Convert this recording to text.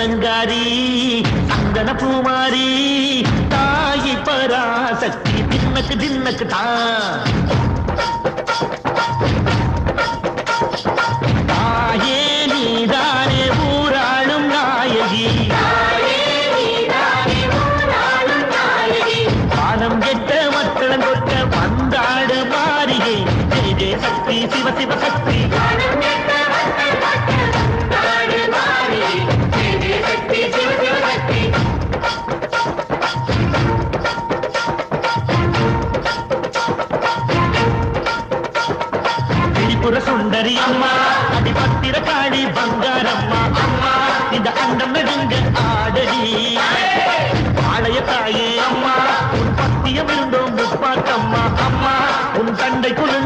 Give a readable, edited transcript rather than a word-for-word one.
அலங்காரி சந்தன பூமாரி தாயி பராசக்தி தின்னக்கு தின்னக்கு தான் தாயே நீதானே ஊராளும் நாயகி பாலம் கெட்ட மக்களம் கொட்ட வந்தாடு மாறிகை ஜெய ஜெய சக்தி சிவ சிவ சக்தி சுந்தரி அம்மா அடிபத்திர காளி பங்காரம்மா அம்மா இந்த அண்டம் நெடுங்க ஆடடி ஆலய தாயே அம்மா உன் பத்தியம் இருந்தோம் முப்பாக்கம்மா அம்மா உன் தண்டை குழு